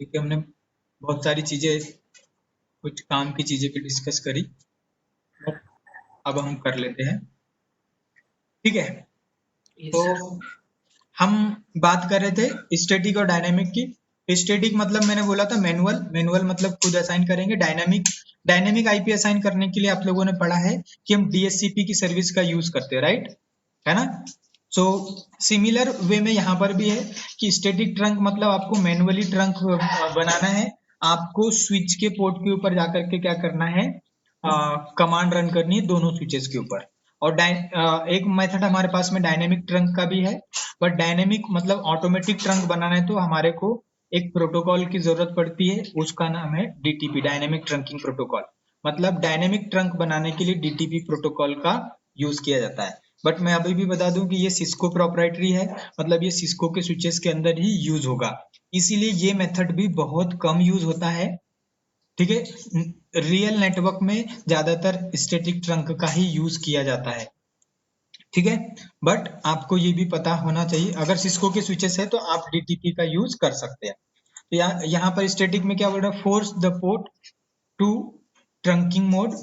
क्योंकि हमने बहुत सारी चीजें, कुछ काम की चीजें भी डिस्कस करी, बट अब हम कर लेते हैं। ठीक है, यस तो सर। हम बात कर रहे थे स्टैटिक और डायनेमिक की। स्टैटिक मतलब मैंने बोला था मैनुअल, मैनुअल मतलब खुद असाइन करेंगे। डायनेमिक, डायनेमिक आईपी असाइन करने के लिए आप लोगों ने पढ़ा है कि हम डीएचसीपी की सर्विस का यूज करते हैं, राइट, है ना। सो सिमिलर वे में यहाँ पर भी है कि स्टैटिक ट्रंक मतलब आपको मैनुअली ट्रंक बनाना है। आपको स्विच के पोर्ट के ऊपर जाकर के क्या करना है, कमांड रन करनी है दोनों स्विचेस के ऊपर। और एक मेथड हमारे पास में डायनेमिक ट्रंक का भी है, बट डायनेमिक मतलब ऑटोमेटिक ट्रंक बनाना है तो हमारे को एक प्रोटोकॉल की जरूरत पड़ती है, उसका नाम है डीटीपी, डायनेमिक ट्रंकिंग प्रोटोकॉल। मतलब डायनेमिक ट्रंक बनाने के लिए डीटीपी प्रोटोकॉल का यूज किया जाता है। बट मैं अभी भी बता दूं कि ये सिस्को प्रोप्राइटरी है, मतलब ये सिस्को के स्विचेस के अंदर ही यूज होगा, इसीलिए ये मेथड भी बहुत कम यूज होता है। ठीक है, रियल नेटवर्क में ज्यादातर स्टैटिक ट्रंक का ही यूज किया जाता है। ठीक है, बट आपको ये भी पता होना चाहिए, अगर सिस्को के स्विचेस है तो आप डीटीपी का यूज कर सकते हैं। तो यहाँ पर स्टैटिक में क्या बोल रहा है, force the port to trunking mode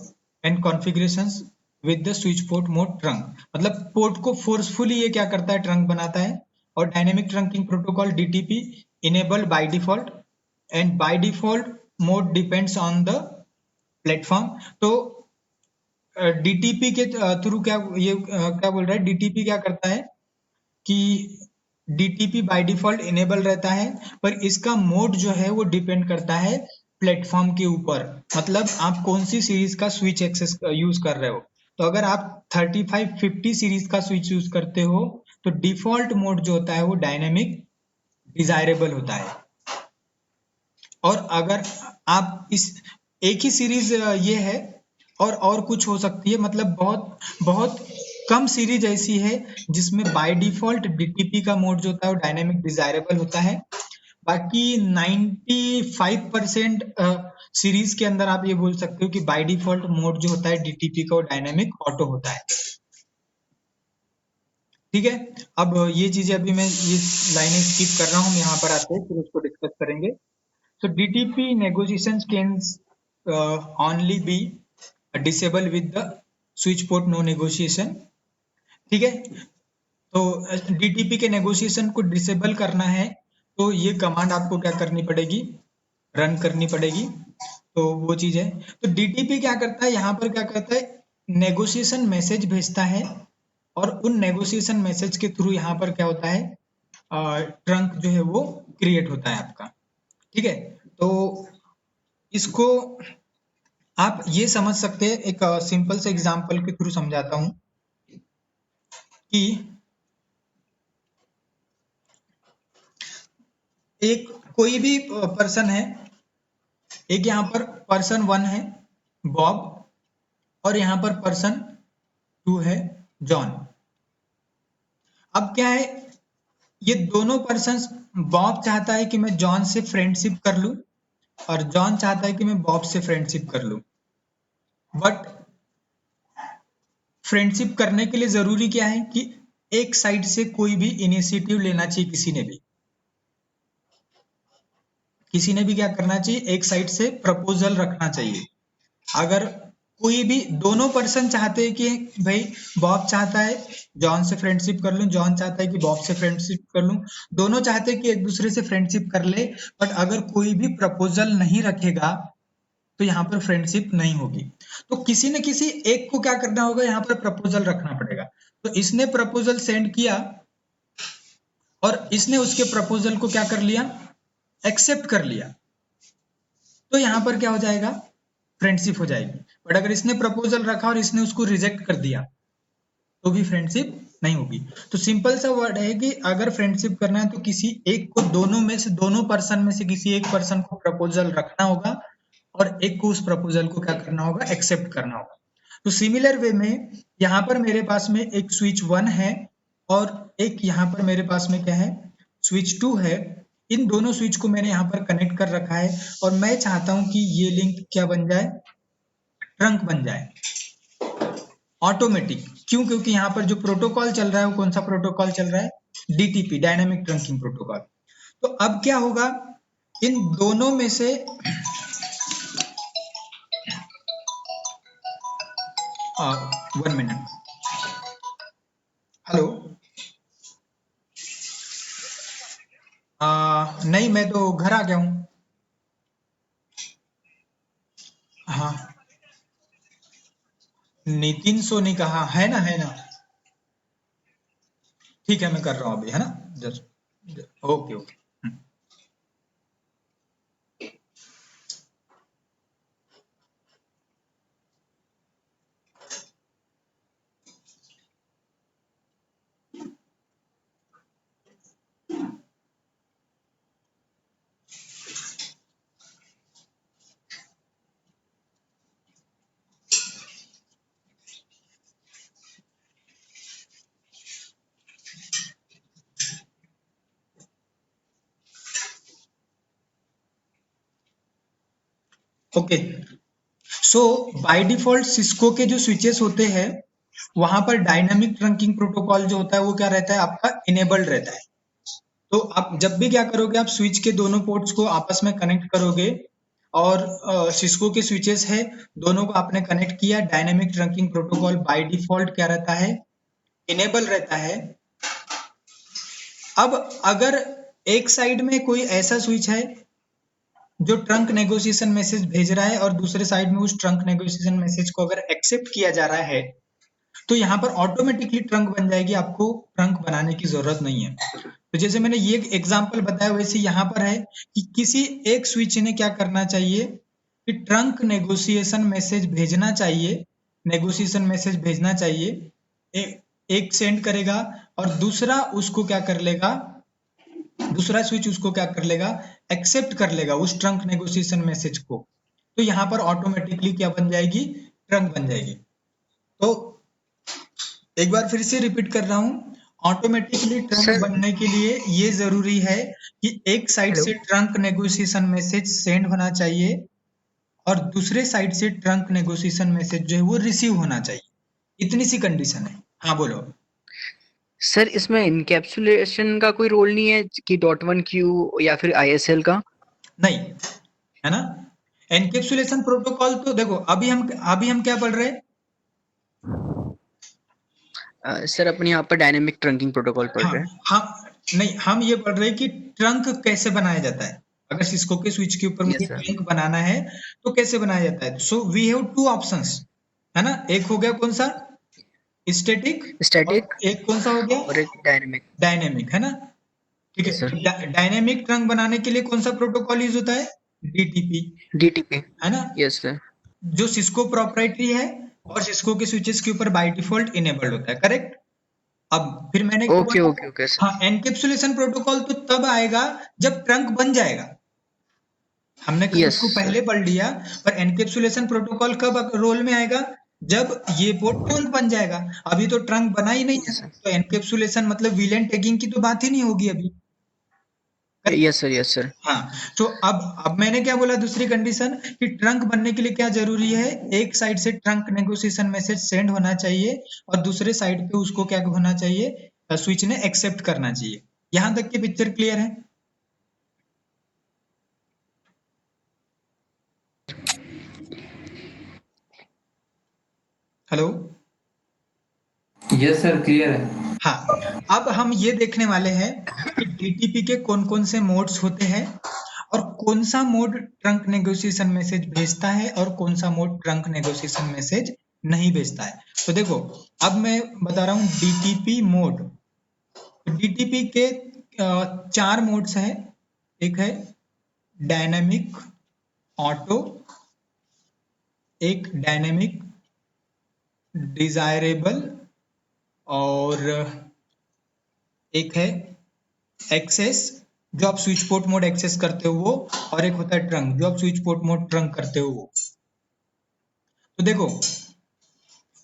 and configurations with the switch port mode trunk, मतलब पोर्ट को फोर्सफुली ये क्या करता है, ट्रंक बनाता है। और dynamic trunking protocol DTP enabled by default, and by default mode depends on the platform. तो डीटीपी के थ्रू क्या ये क्या बोल रहा है, डीटीपी क्या करता है कि डीटीपी बाय डिफॉल्ट इनेबल रहता है, पर इसका मोड जो है वो डिपेंड करता है प्लेटफॉर्म के ऊपर, मतलब आप कौन सी सीरीज का स्विच एक्सेस यूज कर रहे हो। तो अगर आप 3550 सीरीज का स्विच यूज करते हो तो डिफॉल्ट मोड जो होता है वो डायनेमिक डिजायरेबल होता है। और अगर आप इस एक ही सीरीज ये है, और कुछ हो सकती है, मतलब बहुत बहुत कम सीरीज ऐसी है जिसमें बाय डिफॉल्ट डीटीपी का मोड जो होता है वो डायनेमिक डिजायरेबल होता है। बाकी 95% सीरीज के अंदर आप ये बोल सकते हो कि बाय डिफॉल्ट मोड जो होता है डीटीपी का वो डायनेमिक ऑटो होता है। ठीक है, अब ये चीजें अभी मैं ये लाइनें स्किप कर रहा हूँ, यहाँ पर आते हैं फिर उसको डिस्कस करेंगे। So DTP negotiations can only be disabled with the switch port no negotiation। ठीक है, तो DTP के नेगोशिएशन को डिसेबल करना है तो ये कमांड आपको क्या करनी पड़ेगी, रन करनी पड़ेगी। तो वो चीज है, तो DTP क्या करता है, यहाँ पर क्या करता है, नेगोशिएशन मैसेज भेजता है, और उन नेगोशिएशन मैसेज के थ्रू यहाँ पर क्या होता है, ट्रंक जो है वो क्रिएट होता है आपका। ठीक है, तो इसको आप ये समझ सकते हैं, एक सिंपल से एग्जांपल के थ्रू समझाता हूं कि एक कोई भी पर्सन है, एक यहाँ पर पर्सन 1 है बॉब, और यहाँ पर पर्सन 2 है जॉन। अब क्या है, ये दोनों पर्सन, बॉब चाहता है कि मैं जॉन से फ्रेंडशिप कर लूं, और जॉन चाहता है कि मैं बॉब से फ्रेंडशिप कर लूं। बट फ्रेंडशिप करने के लिए जरूरी क्या है कि एक साइड से कोई भी इनिशिएटिव लेना चाहिए, किसी ने भी क्या करना चाहिए, एक साइड से प्रपोजल रखना चाहिए। अगर कोई भी दोनों पर्सन चाहते हैं कि भाई बॉब चाहता है जॉन से फ्रेंडशिप कर लूं, जॉन चाहता है कि बॉब से फ्रेंडशिप कर लूं, दोनों चाहते हैं कि एक दूसरे से फ्रेंडशिप कर ले, बट अगर कोई भी प्रपोजल नहीं रखेगा तो यहाँ पर फ्रेंडशिप नहीं होगी। तो किसी न किसी एक को क्या करना होगा, यहाँ पर प्रपोजल रखना पड़ेगा। तो इसने प्रपोजल सेंड किया, और इसने उसके प्रपोजल को क्या कर लिया, एक्सेप्ट कर लिया, तो यहां पर क्या हो जाएगा, फ्रेंडशिप हो जाएगी। बट अगर इसने प्रपोजल रखा और इसने उसको रिजेक्ट कर दिया तो भी फ्रेंडशिप नहीं होगी। तो सिंपल सा वर्ड है कि अगर फ्रेंडशिप करना है तो किसी एक को, दोनों में से, दोनों पर्सन में से किसी एक पर्सन को प्रपोजल रखना होगा, और एक को उस प्रपोजल को क्या करना होगा, एक्सेप्ट करना होगा। तो सिमिलर वे में यहाँ पर मेरे पास में एक स्विच 1 है, और एक यहाँ पर मेरे पास में क्या है, स्विच 2 है। इन दोनों स्विच को मैंने यहाँ पर कनेक्ट कर रखा है, और मैं चाहता हूं कि ये लिंक क्या बन जाए, ट्रंक बन जाए ऑटोमेटिक। क्यों, क्योंकि यहाँ पर जो प्रोटोकॉल चल रहा है वो कौन सा प्रोटोकॉल चल रहा है, डीटीपी, डायनामिक ट्रंकिंग प्रोटोकॉल। तो अब क्या होगा, इन दोनों में से 1 मिनट। हेलो। नहीं, मैं तो घर आ गया हूँ। हाँ, नितिन सोनी का, हाँ है ना, है ना। ठीक है, मैं कर रहा हूँ अभी, है ना। Just okay okay. Okay, so by default Cisco के जो स्विचेस होते हैं वहां पर डायनामिक ट्रंकिंग प्रोटोकॉल जो होता है वो क्या रहता है, आपका इनेबल्ड रहता है। तो आप जब भी क्या करोगे, आप स्विच के दोनों पोर्ट्स को आपस में कनेक्ट करोगे और सिस्को के स्विचेस है, दोनों को आपने कनेक्ट किया, dynamic trunking protocol by default क्या रहता है, इनेबल रहता है। अब अगर एक साइड में कोई ऐसा स्विच है जो ट्रंक नेगोशिएशन मैसेज भेज रहा है और दूसरे साइड में उस ट्रंक नेगोशिएशन मैसेज को अगर एक्सेप्ट किया जा रहा है, तो यहाँ पर ऑटोमेटिकली ट्रंक बन जाएगी, आपको ट्रंक बनाने की जरूरत नहीं है। तो जैसे मैंने ये एग्जांपल बताया वैसे यहाँ पर है कि किसी एक स्विच ने क्या करना चाहिए कि ट्रंक नेगोशिएशन मैसेज भेजना चाहिए, नेगोशिएशन मैसेज भेजना चाहिए, एक सेंड करेगा और दूसरा उसको क्या कर लेगा, दूसरा स्विच उसको क्या कर लेगा, एक्सेप्ट कर लेगा उस ट्रंक नेगोशिएशन मैसेज को। तो यहाँ पर ऑटोमेटिकली क्या बन जाएगी, ट्रंक बन जाएगी। तो एक बार फिर से रिपीट कर रहा हूं, ऑटोमेटिकली ट्रंक सर बनने के लिए ये जरूरी है कि एक साइड हेलो से ट्रंक नेगोशिएशन मैसेज सेंड होना चाहिए और दूसरे साइड से ट्रंक नेगोशिएशन मैसेज जो है वो रिसीव होना चाहिए। इतनी सी कंडीशन है। हाँ बोलो। सर इसमें इनकैप्सुलेशन का कोई रोल नहीं है कि डॉट वन क्यू या फिर आईएसएल का? नहीं, है ना। एनकेप्सुलेशन प्रोटोकॉल तो देखो, अभी हम क्या पढ़ रहे हैं। सर अपने यहाँ पर डायनेमिक ट्रंकिंग प्रोटोकॉल पढ़ हाँ, रहे हैं। हम नहीं, हम ये पढ़ रहे हैं कि ट्रंक कैसे बनाया जाता है। अगर सिस्को के स्विच के ऊपर मुझे यस सर। ट्रंक बनाना है तो कैसे बनाया जाता है। So we have two options, है ना। एक हो गया कौन सा, स्टैटिक, और स्टैटिक एक कौन सा हो गया, और एक डायनेमिक। डायनेमिक, है ना। ठीक यस सर। है, डायनेमिक ट्रंक बनाने के लिए कौन सा प्रोटोकॉल यूज होता है, डीटीपी, डीटीपी। है ना, यस सर। जो सिस्को प्रोप्राइटरी है और सिस्को के स्विचेस के ऊपर बाय डिफॉल्ट इनेबल्ड होता है, करेक्ट। अब फिर मैंने क्या ओके बोला, ओके ओके सर। हाँ एनकेप्सुलेशन प्रोटोकॉल तो तब आएगा जब ट्रंक बन जाएगा। हमने यस इसको सर। पहले पढ़ लिया, पर एनकेप्सुलेशन प्रोटोकॉल कब रोल में आएगा, जब ये पोर्ट ट्रंक बन जाएगा। अभी तो ट्रंक बना ही नहीं है, यस सर। तो एनकेप्सुलेशन मतलब व्हील एंड टैगिंग की तो बात ही नहीं होगी अभी। Yes sir. Yes sir. हाँ, तो अब मैंने क्या बोला, दूसरी कंडीशन कि ट्रंक बनने के लिए क्या जरूरी है, एक साइड से ट्रंक नेगोशिएशन मैसेज सेंड होना चाहिए और दूसरे साइड पे उसको क्या होना चाहिए, स्विच ने एक्सेप्ट करना चाहिए। यहां तक की पिक्चर क्लियर है। हेलो। यस सर, क्लियर है। हाँ, अब हम ये देखने वाले हैं कि डीटीपी के कौन कौन से मोड्स होते हैं और कौन सा मोड ट्रंक नेगोशिएशन मैसेज भेजता है और कौन सा मोड ट्रंक नेगोशिएशन मैसेज नहीं भेजता है। तो देखो, अब मैं बता रहा हूँ डीटीपी मोड। डीटीपी के 4 मोड्स हैं। एक है डायनामिक ऑटो, एक डायनामिक डिजायरेबल, और एक है एक्सेस जो आप स्विच पोर्ट मोड एक्सेस करते हो वो, और एक होता है ट्रंक जो आप स्विच पोर्ट मोड ट्रंक करते हो वो। तो देखो,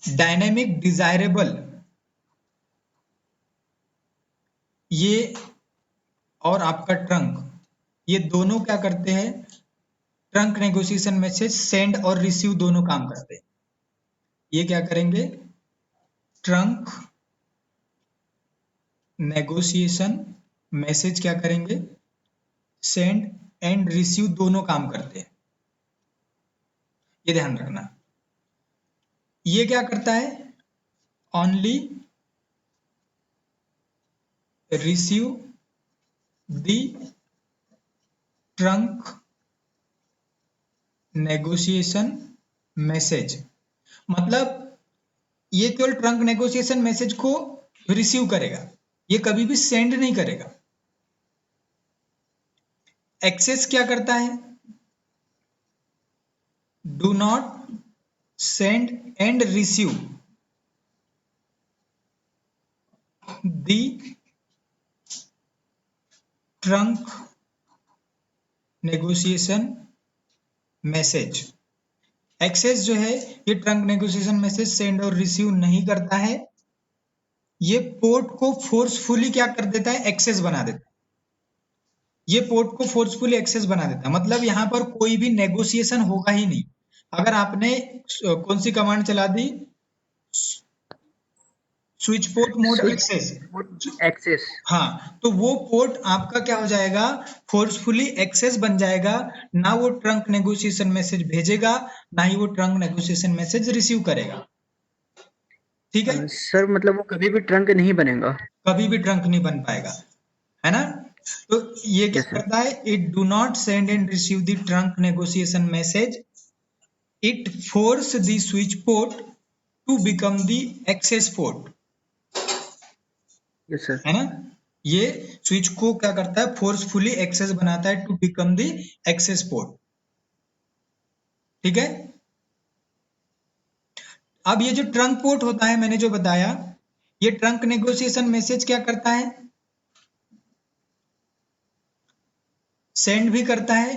डायनेमिक डिजायरेबल ये और आपका ट्रंक, ये दोनों क्या करते हैं, ट्रंक नेगोशिएशन मैसेज सेंड और रिसीव दोनों काम करते हैं। ये क्या करेंगे, ट्रंक नेगोशिएशन मैसेज क्या करेंगे, सेंड एंड रिसीव दोनों काम करते हैं, ये ध्यान रखना। ये क्या करता है, only receive the trunk negotiation message, मतलब ये केवल ट्रंक नेगोशिएशन मैसेज को रिसीव करेगा, ये कभी भी सेंड नहीं करेगा। एक्सेस क्या करता है, do not send and receive the trunk negotiation message. Access जो है ये ट्रंक नेगोशिएशन मैसेज सेंड और रिसीव नहीं करता है, ये पोर्ट को फोर्सफुली क्या कर देता है, एक्सेस बना देता है। ये पोर्ट को फोर्सफुली एक्सेस बना देता है, मतलब यहां पर कोई भी नेगोशिएशन होगा ही नहीं। अगर आपने कौन सी कमांड चला दी, switch port mode access, access, हाँ, तो वो पोर्ट आपका क्या हो जाएगा, फोर्सफुली एक्सेस बन जाएगा, ना वो ट्रंक नेगोशिएशन मैसेज भेजेगा, ना ही वो ट्रंक नेगोशिएशन मैसेज रिसीव करेगा। ठीक है सर, मतलब वो कभी भी ट्रंक नहीं बनेगा। कभी भी ट्रंक नहीं बन पाएगा, है ना। तो ये क्या यस सर। करता है, it do not send and receive the trunk negotiation message, it force the switch port to become the access port, yes sir. है ना। ये स्विच को क्या करता है, फोर्सफुली एक्सेस बनाता है to become the access port. ठीक है, अब ये जो ट्रंक पोर्ट होता है, मैंने जो बताया, ये ट्रंक नेगोशिएशन मैसेज क्या करता है, सेंड भी करता है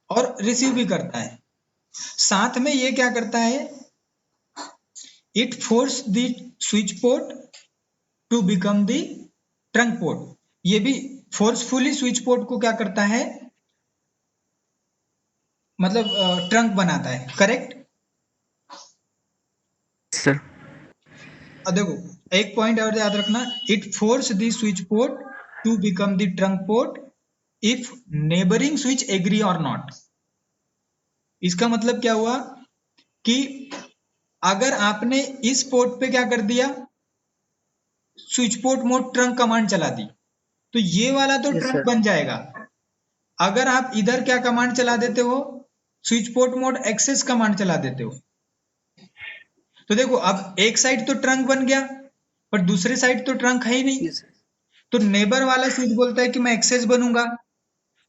और रिसीव भी करता है। साथ में ये क्या करता है, it force the switch port to become the trunk port, ये भी फोर्सफुली स्विच पोर्ट को क्या करता है, मतलब ट्रंक बनाता है, करेक्ट। सर, अब देखो एक पॉइंट और याद रखना, it force the switch port to become the trunk port if neighboring switch agree और नॉट। इसका मतलब क्या हुआ कि अगर आपने इस पोर्ट पे क्या कर दिया, switch port mode trunk command चला दी, तो ये वाला तो यस ट्रंक सर। बन जाएगा। अगर आप इधर क्या कमांड चला देते हो, switch port mode access command चला देते हो, तो देखो अब एक साइड तो ट्रंक बन गया, पर दूसरी साइड तो ट्रंक है ही नहीं। Yes sir. तो नेबर वाला स्विच बोलता है कि मैं एक्सेस बनूंगा,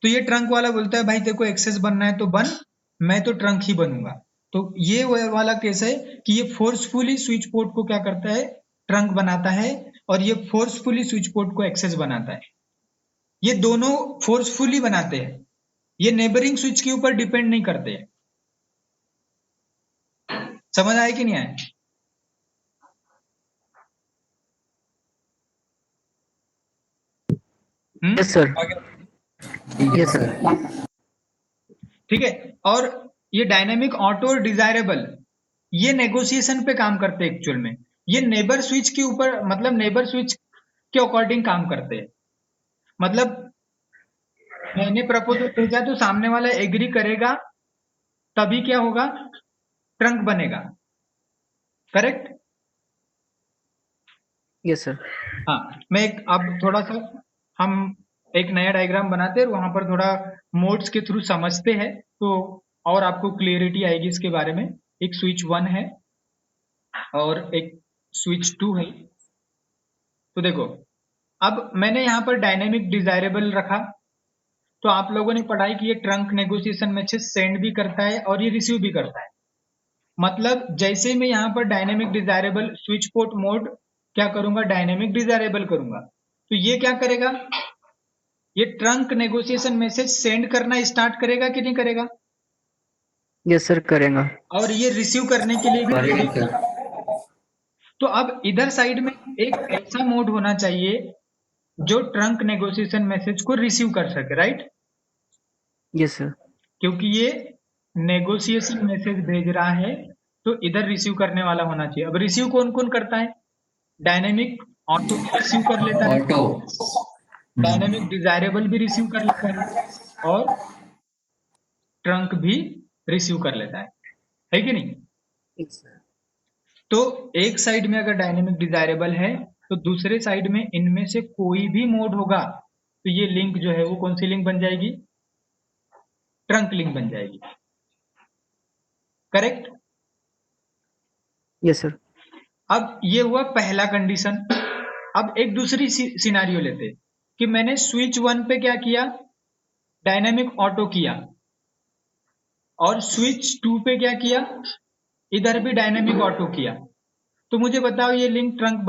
तो ये ट्रंक वाला बोलता है भाई तेरे को एक्सेस बनना है तो बन, मैं तो ट्रंक ही बनूंगा। तो ये वाला केस है कि ये फोर्सफुली स्विच पोर्ट को क्या करता है, ट्रंक बनाता है, और ये फोर्सफुली स्विच पोर्ट को एक्सेस बनाता है। ये दोनों फोर्सफुली बनाते हैं, ये नेबरिंग स्विच के ऊपर डिपेंड नहीं करते हैं। समझ आया कि नहीं आया? Yes sir. Yes sir. ठीक है, और ये डायनेमिक ऑटो और डिजायरेबल, ये नेगोशिएशन पे काम करते हैं एक्चुअल में। ये नेबर स्विच के ऊपर, मतलब नेबर स्विच के अकॉर्डिंग काम करते हैं। मतलब मैंने प्रपोजल भेजा तो सामने वाला एग्री करेगा, तभी क्या होगा, ट्रंक बनेगा, करेक्ट। Yes sir. हाँ, मैं एक अब थोड़ा सा हम एक नया डायग्राम बनाते हैं, वहां पर थोड़ा मोड्स के थ्रू समझते हैं, तो और आपको क्लियरिटी आएगी इसके बारे में। एक स्विच 1 है और एक स्विच 2 है। तो देखो अब मैंने यहाँ पर डायनेमिक डिजायरेबल रखा, तो आप लोगों ने पढ़ाई कि ये ट्रंक नेगोशिएशन मैसेज सेंड भी करता है और ये रिसीव भी करता है। मतलब जैसे मैं यहाँ पर dynamic desirable switch port mode क्या करूंगा, डायनेमिक डिजायरेबल करूंगा, तो ये क्या करेगा, ये ट्रंक नेगोशिएशन मैसेज सेंड करना स्टार्ट करेगा कि नहीं करेगा, यस सर, करेगा। और ये रिसीव करने के लिए भी रेडी करेगा होगा। सर। तो अब इधर साइड में एक ऐसा मोड होना चाहिए जो ट्रंक नेगोशिएशन मैसेज को रिसीव कर सके, राइट। Yes sir. क्योंकि ये नेगोशिएशन मैसेज भेज रहा है, तो इधर रिसीव करने वाला होना चाहिए। अब रिसीव कौन कौन करता है, डायनेमिक ऑटो भी रिसीव कर लेता है, ऑटो। डायनेमिक डिजायरेबल भी रिसीव कर लेता है, और ट्रंक भी रिसीव कर लेता है कि नहीं? Yes, sir. तो एक साइड में अगर डायनेमिक डिजायरेबल है तो दूसरे साइड में इनमें से कोई भी मोड होगा तो ये लिंक जो है वो कौन सी लिंक बन जाएगी? ट्रंक लिंक बन जाएगी। करेक्ट? Yes, sir. अब ये हुआ पहला कंडीशन। अब एक दूसरी सिनारियो लेते हैं कि मैंने स्विच 1 पे क्या किया? डायनेमिक ऑटो किया, और स्विच 2 पे क्या किया? इधर भी डायनेमिक ऑटो किया। तो मुझे बताओ ये लिंक ट्रंक